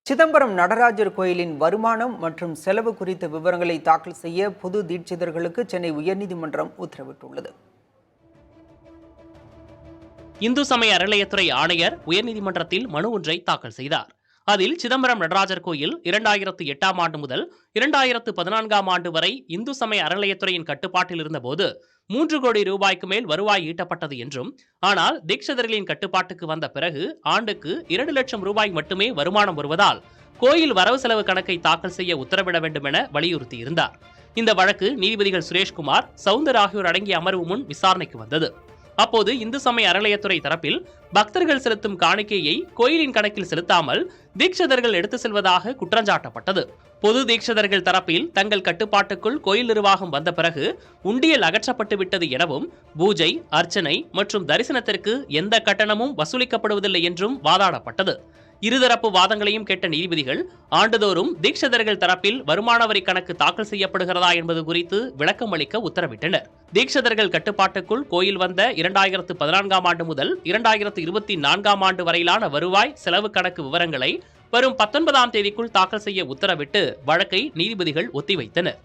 சிதம்பரம் நடராஜர் கோயிலின் வருமானம் மற்றும் செலவு குறித்த விவரங்களை தாக்கல் செய்ய பொது தீட்சிதர்களுக்கு சென்னை உயர்நீதிமன்றம் உத்தரவிட்டுள்ளது. இந்து சமய அறநிலையத்துறை ஆணையர் உயர்நீதிமன்றத்தில் மனு ஒன்றை தாக்கல் செய்தார். அதில் சிதம்பரம் நடராஜர் கோயில் 2008ஆம் ஆண்டு முதல் 2014ஆம் ஆண்டு வரை இந்து சமய அறநிலையத்துறையின் கட்டுப்பாட்டில் இருந்தபோது 3 கோடி ரூபாய்க்கு மேல் வருவாய் ஈட்டப்பட்டது என்றும், ஆனால் தீட்சிதர்களின் கட்டுப்பாட்டுக்கு வந்த பிறகு ஆண்டுக்கு 2 லட்சம் ரூபாய் மட்டுமே வருமானம் வருவதால் கோயில் வரவு செலவு கணக்கை தாக்கல் செய்ய உத்தரவிட வேண்டும் என வலியுறுத்தியிருந்தார். இந்த வழக்கு நீதிபதிகள் சுரேஷ்குமார், சவுந்தர் ஆகியோர் அடங்கிய அமர்வு முன் விசாரணைக்கு வந்தது. அப்போது இந்து சமய அறநிலையத்துறை தரப்பில் பக்தர்கள் செலுத்தும் காணிக்கையை கோயிலின் கணக்கில் செலுத்தாமல் தீட்சிதர்கள் எடுத்து செல்வதாக குற்றஞ்சாட்டப்பட்டது. பொது தீட்சிதர்கள் தரப்பில் தங்கள் கட்டுப்பாட்டுக்குள் கோயில் நிர்வாகம் வந்த பிறகு உண்டியல் அகற்றப்பட்டு விட்டது எனவும், பூஜை, அர்ச்சனை மற்றும் தரிசனத்திற்கு எந்த கட்டணமும் வசூலிக்கப்படுவதில்லை என்றும் வாதாடப்பட்டது. இருதரப்பு வாதங்களையும் கேட்ட நீதிபதிகள் ஆண்டுதோறும் தீட்சிதர்கள் தரப்பில் வருமான வரி கணக்கு தாக்கல் செய்யப்படுகிறதா என்பது குறித்து விளக்கம் அளிக்க உத்தரவிட்டனர். தீட்சிதர்கள் கட்டுப்பாட்டுக்குள் கோயில் வந்த 2014ஆம் ஆண்டு முதல் 2024ஆம் ஆண்டு வரையிலான வருவாய் செலவு கணக்கு விவரங்களை வரும் 19ஆம் தேதிக்குள் தாக்கல் செய்ய உத்தரவிட்டு வழக்கை நீதிபதிகள் ஒத்திவைத்தனர்.